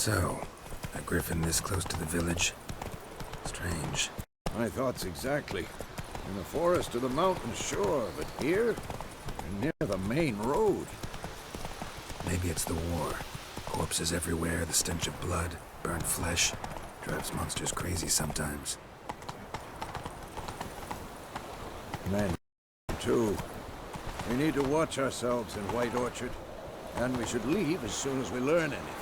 So, a griffin this close to the village? Strange. My thoughts exactly. In the forest or the mountains, sure, but here? You're near the main road. Maybe it's the war. Corpses everywhere, the stench of blood, burnt flesh. Drives monsters crazy sometimes. Men, too. We need to watch ourselves in White Orchard. And we should leave as soon as we learn anything.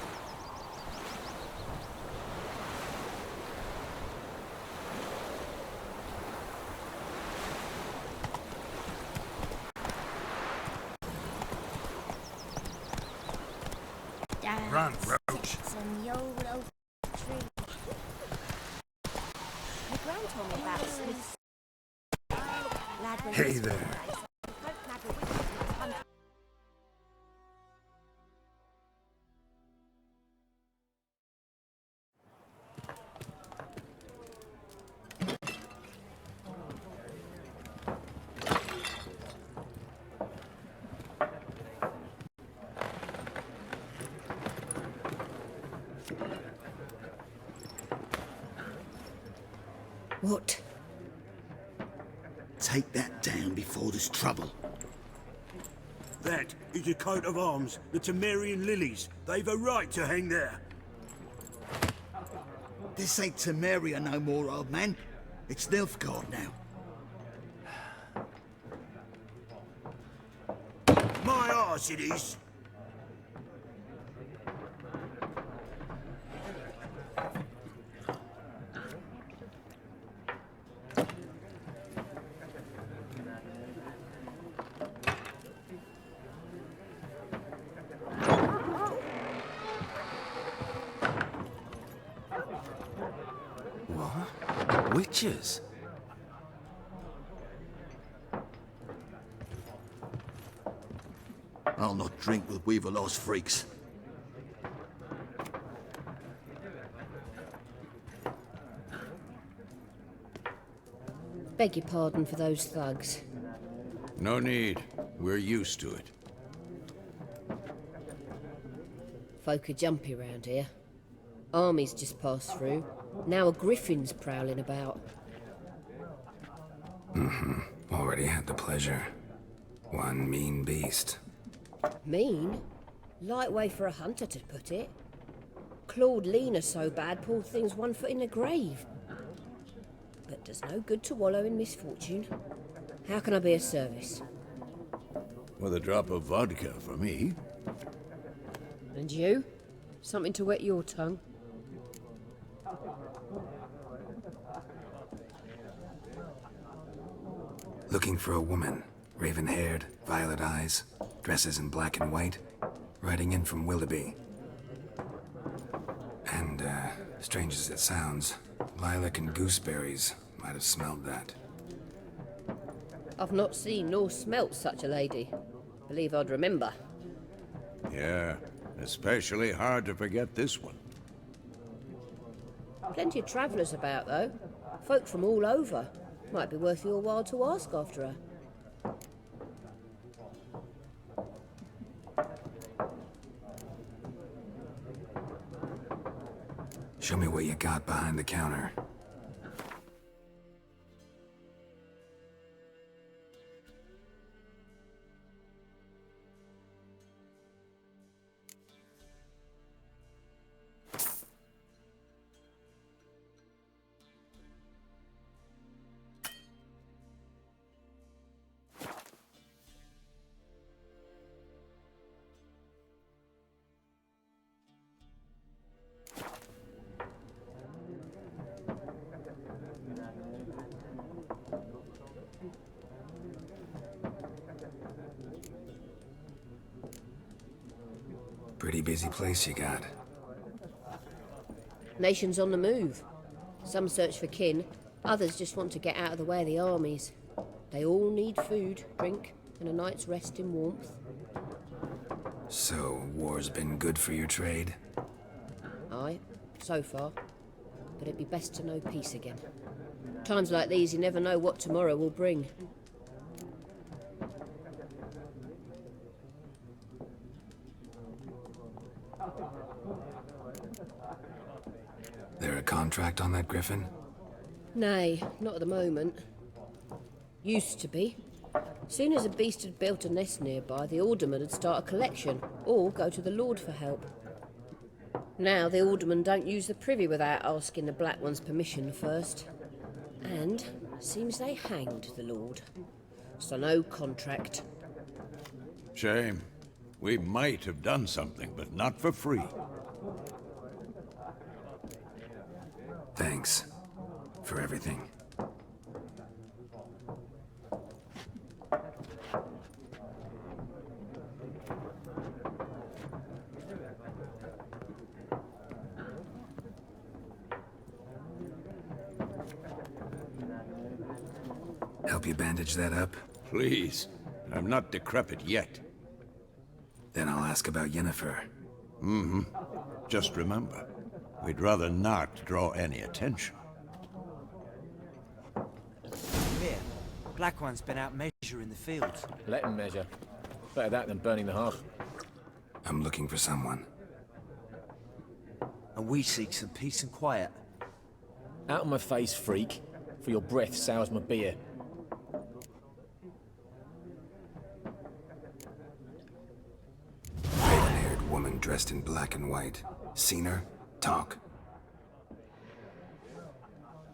Run, Roach. Hey there. What? Take that down before there's trouble. That is a coat of arms, the Temerian lilies. They've a right to hang there. This ain't Temeria no more, old man. It's Nilfgaard now. My arse it is. What? Witches? I'll not drink with Weaverlaw's freaks. Beg your pardon for those thugs. No need. We're used to it. Folk are jumpy round here. Armies just passed through. Now a griffin's prowling about. Already had the pleasure. One mean beast. Mean? Light way for a hunter to put it. Clawed Lena so bad, poor thing's 1 foot in the grave. But does no good to wallow in misfortune. How can I be of service? With a drop of vodka for me. And you? Something to wet your tongue? Looking for a woman. Raven-haired, violet eyes, dresses in black and white. Riding in from Willoughby. And, strange as it sounds, lilac and gooseberries might have smelled that. I've not seen nor smelt such a lady. Believe I'd remember. Yeah, especially hard to forget this one. Plenty of travellers about, though. Folk from all over. Might be worth your while to ask after her. Show me what you got behind the counter. Pretty busy place you got. Nations on the move. Some search for kin, others just want to get out of the way of the armies. They all need food, drink, and a night's rest in warmth. So, war's been good for your trade? Aye, so far. But it'd be best to know peace again. Times like these, you never know what tomorrow will bring. There a contract on that griffin? Nay, not at the moment. Used to be. Soon as a beast had built a nest nearby, the alderman would start a collection, or go to the Lord for help. Now the aldermen don't use the privy without asking the Black One's permission first. And seems they hanged the Lord. So no contract. Shame. We might have done something, but not for free. Thanks. For everything. Help you bandage that up? Please. I'm not decrepit yet. Then I'll ask about Yennefer. Just remember, we'd rather not draw any attention. Here, Black One's been out measuring the fields. Let him measure. Better that than burning the hearth. I'm looking for someone. And we seek some peace and quiet. Out of my face, freak. For your breath sours my beer. Raven-haired woman dressed in black and white. Seen her? Talk.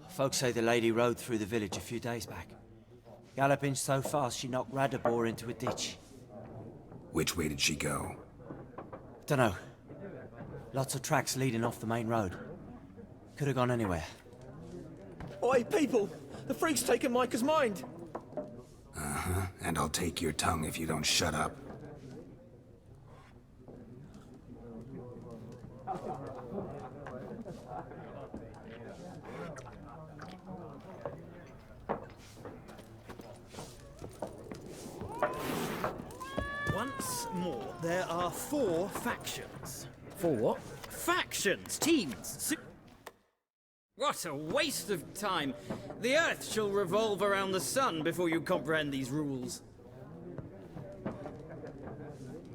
Folks say the lady rode through the village a few days back. Galloping so fast she knocked Radabor into a ditch. Which way did she go? Dunno. Lots of tracks leading off the main road. Could have gone anywhere. Oi, people! The freak's taken Micah's mind! Uh-huh. And I'll take your tongue if you don't shut up. Once more, there are 4 factions. For what? Factions! Teams! What a waste of time! The Earth shall revolve around the sun before you comprehend these rules.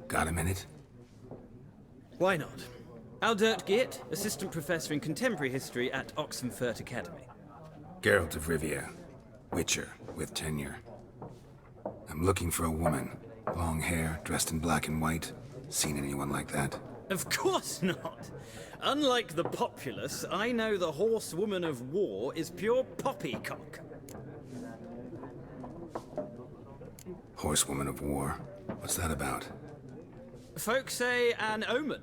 Got a minute? Why not? Aldert Geert, Assistant Professor in Contemporary History at Oxenfurt Academy. Geralt of Rivia. Witcher, with tenure. I'm looking for a woman. Long hair, dressed in black and white. Seen anyone like that? Of course not! Unlike the populace, I know the horsewoman of war is pure poppycock. Horsewoman of war? What's that about? Folk say an omen.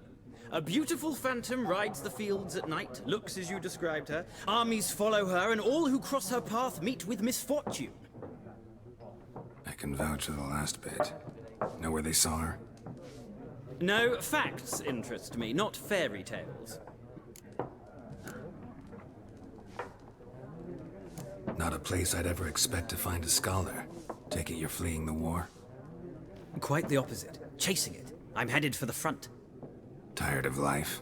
A beautiful phantom rides the fields at night, looks as you described her. Armies follow her, and all who cross her path meet with misfortune. I can vouch for the last bit. Know where they saw her? No, facts interest me, not fairy tales. Not a place I'd ever expect to find a scholar. Take it you're fleeing the war? Quite the opposite. Chasing it. I'm headed for the front. Tired of life?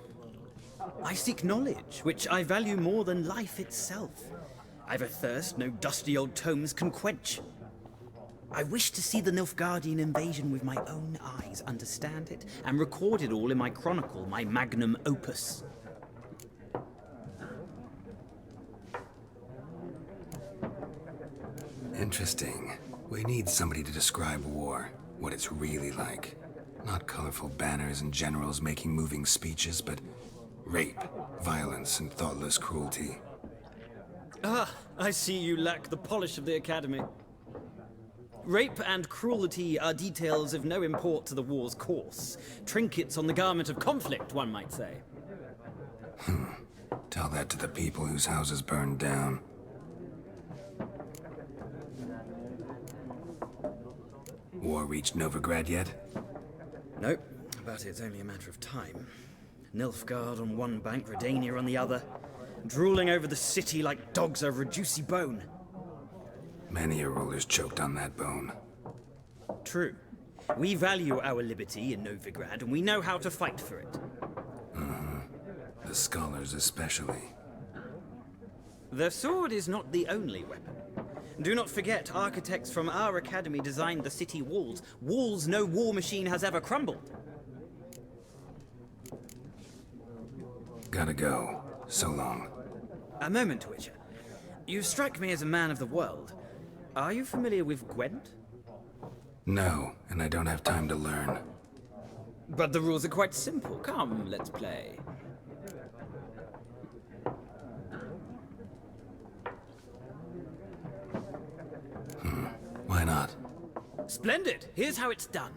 I seek knowledge, which I value more than life itself. I've a thirst no dusty old tomes can quench. I wish to see the Nilfgaardian invasion with my own eyes, understand it, and record it all in my chronicle, my magnum opus. Interesting. We need somebody to describe war, what it's really like. Not colorful banners and generals making moving speeches, but rape, violence, and thoughtless cruelty. Ah, I see you lack the polish of the Academy. Rape and cruelty are details of no import to the war's course. Trinkets on the garment of conflict, one might say. Tell that to the people whose houses burned down. War reached Novigrad yet? Nope, but it's only a matter of time. Nilfgaard on one bank, Redania on the other, drooling over the city like dogs over a juicy bone. Many a ruler's choked on that bone. True. We value our liberty in Novigrad, and we know how to fight for it. The scholars especially. The sword is not the only weapon. Do not forget, architects from our academy designed the city walls. Walls no war machine has ever crumbled. Gotta go. So long. A moment, Witcher. You strike me as a man of the world. Are you familiar with Gwent? No, and I don't have time to learn. But the rules are quite simple. Come, let's play. Why not? Splendid! Here's how it's done.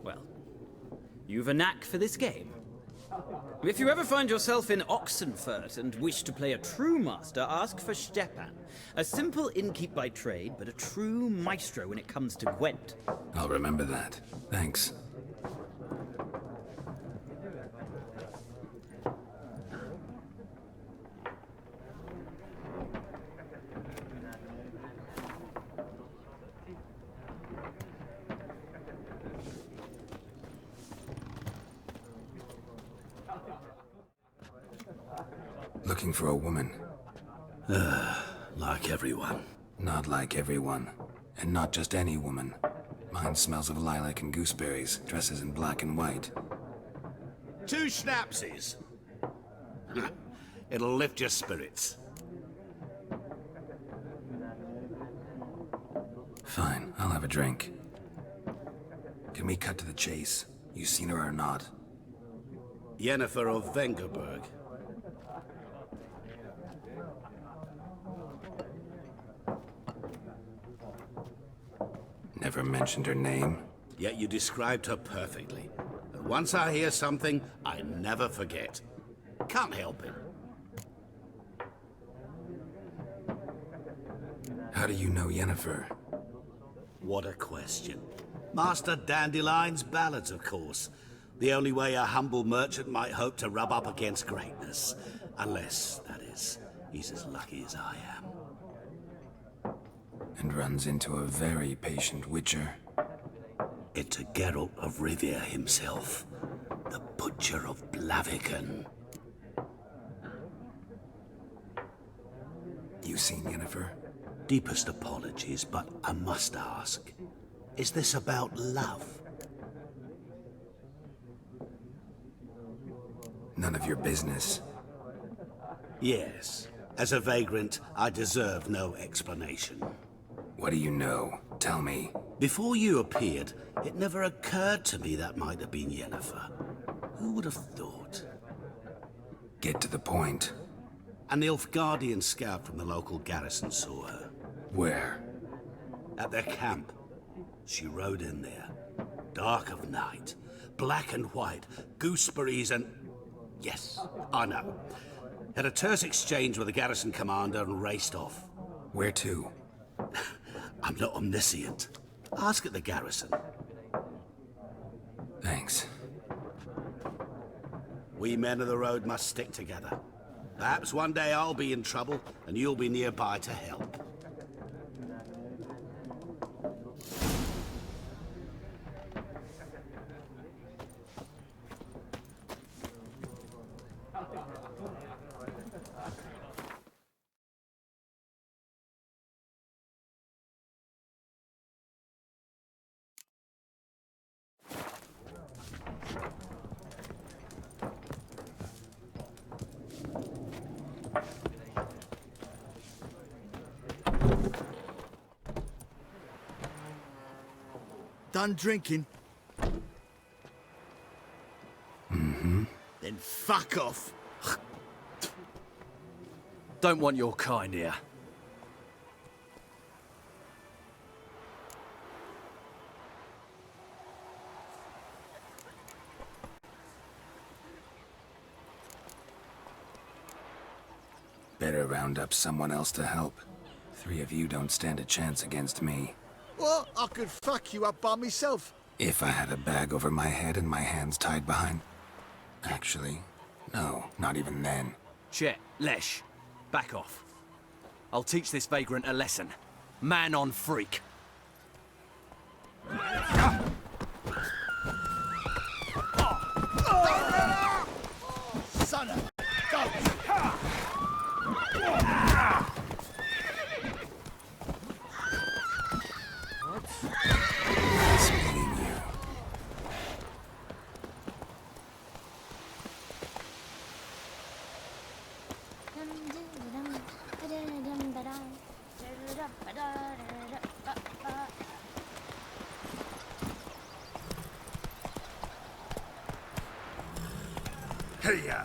Well, you've a knack for this game. If you ever find yourself in Oxenfurt and wish to play a true master, ask for Stepan. A simple innkeep by trade, but a true maestro when it comes to Gwent. I'll remember that. Thanks. Looking for a woman. Like everyone. Not like everyone. And not just any woman. Mine smells of lilac and gooseberries, dresses in black and white. 2 schnapsies. It'll lift your spirits. Fine, I'll have a drink. Can we cut to the chase? You seen her or not? Yennefer of Vengerberg. Never mentioned her name. Yet you described her perfectly. And once I hear something, I never forget. Can't help it. How do you know Yennefer? What a question. Master Dandelion's ballads, of course. The only way a humble merchant might hope to rub up against greatness. Unless, that is, he's as lucky as I am. And runs into a very patient witcher. It's a Geralt of Rivia himself. The Butcher of Blaviken. You seen Yennefer? Deepest apologies, but I must ask. Is this about love? None of your business. Yes. As a vagrant, I deserve no explanation. What do you know? Tell me. Before you appeared, it never occurred to me that might have been Yennefer. Who would have thought? Get to the point. An Nilfgaardian scout from the local garrison saw her. Where? At their camp. She rode in there. Dark of night. Black and white. Gooseberries and... Yes, I know. Had a terse exchange with the garrison commander and raced off. Where to? I'm not omniscient. Ask at the garrison. Thanks. We men of the road must stick together. Perhaps one day I'll be in trouble and you'll be nearby to help. Done drinking? Mm-hmm. Then fuck off. Don't want your kind here. Better round up someone else to help. 3 of you don't stand a chance against me. Well, I could fuck you up by myself. If I had a bag over my head and my hands tied behind... Actually, no, not even then. Chet, Lesh, back off. I'll teach this vagrant a lesson. Man on freak. Son of a goat. Nice meeting you. Hey-ya!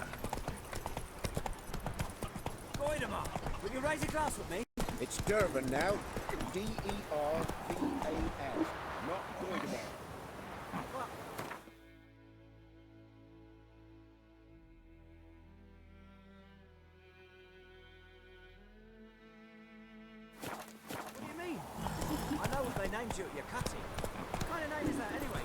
Voidemar, will you raise a glass with me? It's Durban now. D-E-R-B-A-N. Not Voidemar. What do you mean? I know what they named you at your cutting. What kind of name is that anyway?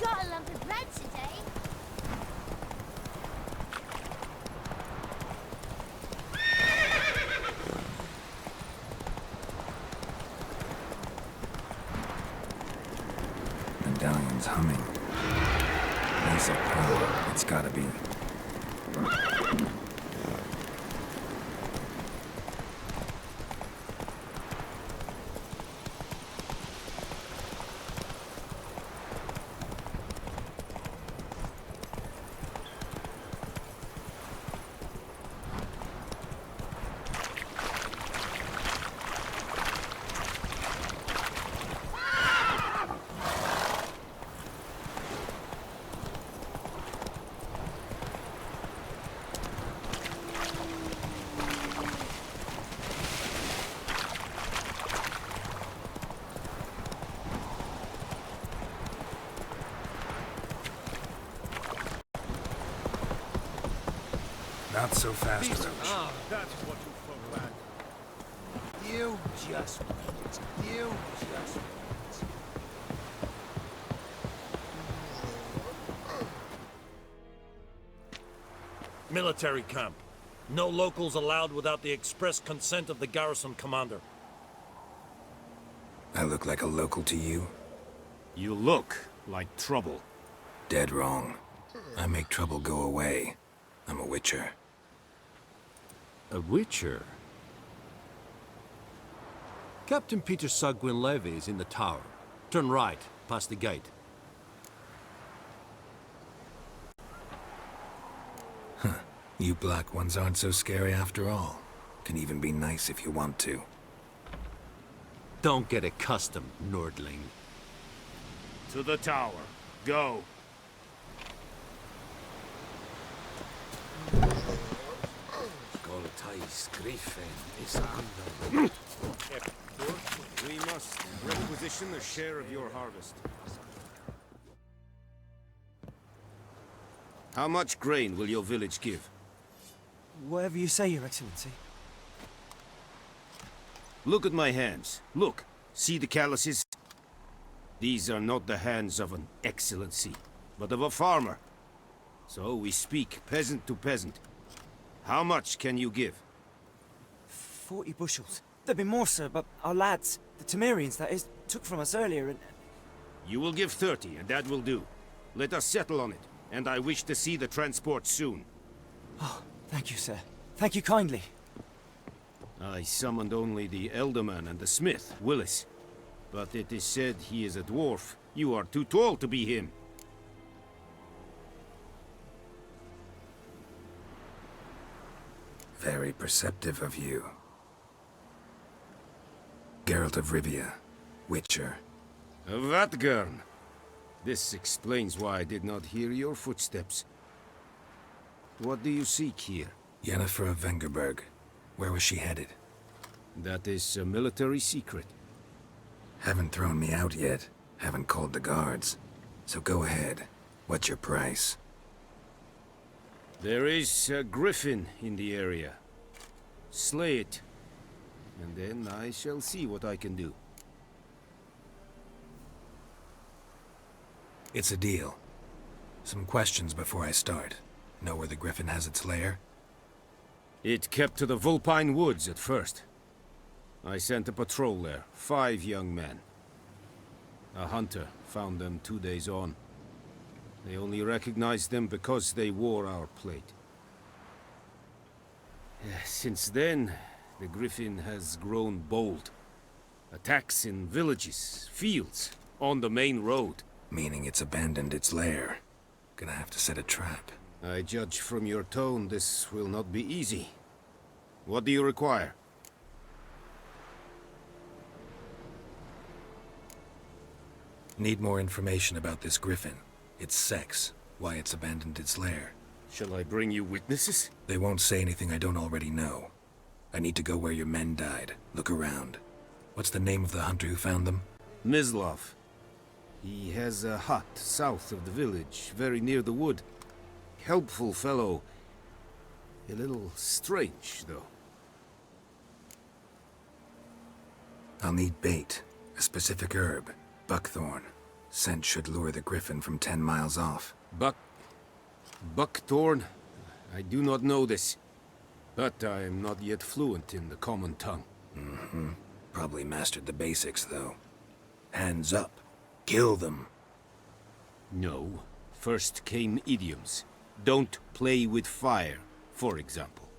Gotta love the bread engine's humming. Massive power, it's gotta be. Not so fast, Roach. That's what you folk like. You just wait. You just wait. Military camp. No locals allowed without the express consent of the garrison commander. I look like a local to you? You look like trouble. Dead wrong. I make trouble go away. I'm a witcher. A witcher? Captain Peter Sagwin Levy is in the tower. Turn right, past the gate. Huh. You black ones aren't so scary after all. Can even be nice if you want to. Don't get accustomed, Nordling. To the tower. Go. We must requisition a share of your harvest. How much grain will your village give? Whatever you say, Your Excellency. Look at my hands. Look. See the calluses? These are not the hands of an excellency, but of a farmer. So we speak peasant to peasant. How much can you give? 40 bushels. There'd be more, sir, but our lads, the Temerians, that is, took from us earlier and... You will give 30, and that will do. Let us settle on it, and I wish to see the transport soon. Oh, thank you, sir. Thank you kindly. I summoned only the Elderman and the smith, Willis. But it is said he is a dwarf. You are too tall to be him. Very perceptive of you. Geralt of Rivia, Witcher. Vatgern! This explains why I did not hear your footsteps. What do you seek here? Yennefer of Vengerberg. Where was she headed? That is a military secret. Haven't thrown me out yet. Haven't called the guards. So go ahead. What's your price? There is a griffin in the area. Slay it. And then I shall see what I can do. It's a deal. Some questions before I start. Know where the griffin has its lair? It kept to the Vulpine Woods at first. I sent a patrol there, 5 young men. A hunter found them 2 days on. They only recognized them because they wore our plate. Since then, the griffin has grown bold. Attacks in villages, fields, on the main road. Meaning it's abandoned its lair. Gonna have to set a trap. I judge from your tone this will not be easy. What do you require? Need more information about this griffin. Its sex, why it's abandoned its lair. Shall I bring you witnesses? They won't say anything I don't already know. I need to go where your men died. Look around. What's the name of the hunter who found them? Mislav. He has a hut south of the village, very near the wood. Helpful fellow. A little strange, though. I'll need bait. A specific herb. Buckthorn. Scent should lure the griffin from 10 miles off. Buckthorn? I do not know this. But I am not yet fluent in the common tongue. Mm-hmm. Probably mastered the basics, though. Hands up. Kill them. No. First came idioms. Don't play with fire, for example.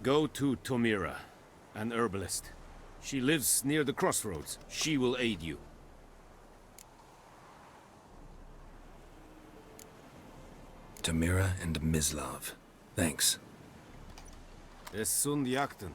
Go to Tomira, an herbalist. She lives near the crossroads. She will aid you. Tamira and Mislav. Thanks. Es sunt jakten.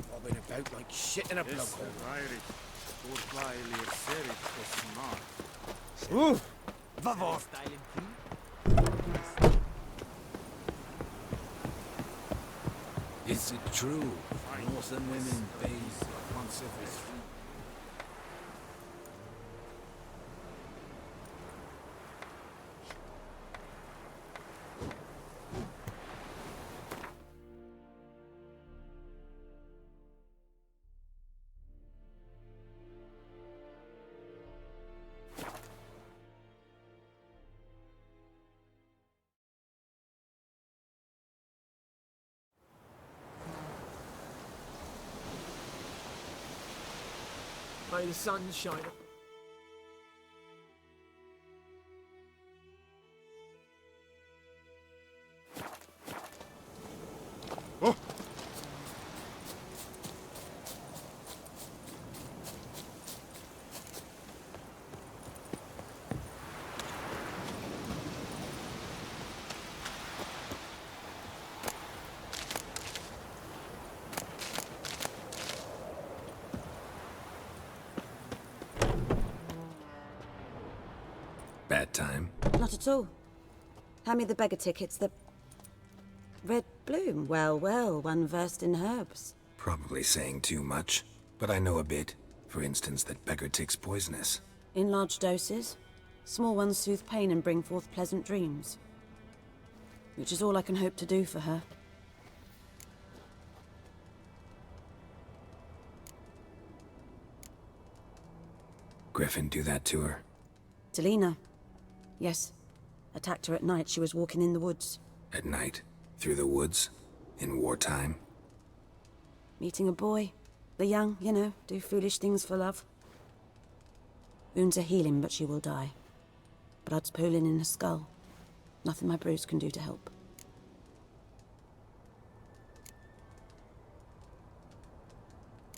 Bobbing about like shit in a blood hole. Ooh! Is it true? Northern women bathe once every 3 May the sun shine. Bad time? Not at all. Hand me the beggar tickets, the... Red bloom. Well, well, one versed in herbs. Probably saying too much, but I know a bit. For instance, that beggar tick's poisonous. In large doses. Small ones soothe pain and bring forth pleasant dreams. Which is all I can hope to do for her. Griffin do that to her? Delina. Yes. Attacked her at night. She was walking in the woods. At night? Through the woods? In wartime? Meeting a boy. The young, you know, do foolish things for love. Wounds are healing, but she will die. Blood's pooling in her skull. Nothing my bruise can do to help.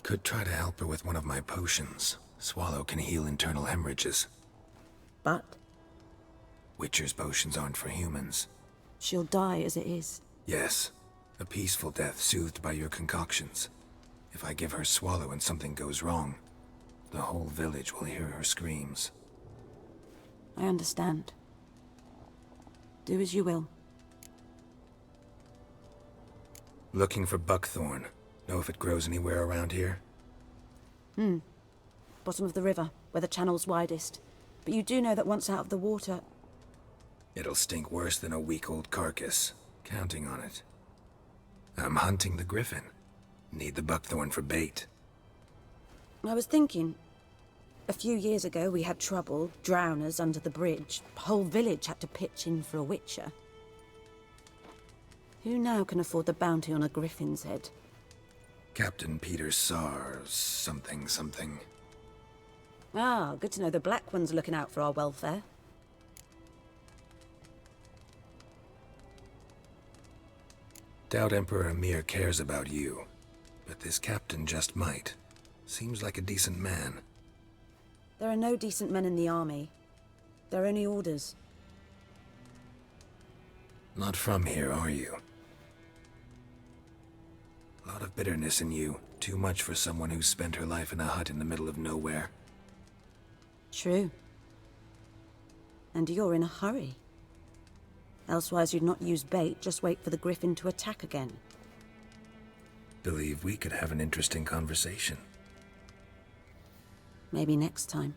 Could try to help her with one of my potions. Swallow can heal internal hemorrhages. But? Witcher's potions aren't for humans. She'll die as it is. Yes. A peaceful death soothed by your concoctions. If I give her Swallow and something goes wrong, the whole village will hear her screams. I understand. Do as you will. Looking for buckthorn. Know if it grows anywhere around here? Bottom of the river, where the channel's widest. But you do know that once out of the water... It'll stink worse than a week-old carcass. Counting on it. I'm hunting the griffin. Need the buckthorn for bait. I was thinking... A few years ago we had trouble, drowners under the bridge. The whole village had to pitch in for a witcher. Who now can afford the bounty on a griffin's head? Captain Peter Sar... something. Ah, good to know the Black One's looking out for our welfare. Doubt Emperor Emir cares about you. But this captain just might. Seems like a decent man. There are no decent men in the army. They're only orders. Not from here, are you? A lot of bitterness in you. Too much for someone who spent her life in a hut in the middle of nowhere. True. And you're in a hurry. Elsewise you'd not use bait, just wait for the griffin to attack again. Believe we could have an interesting conversation. Maybe next time.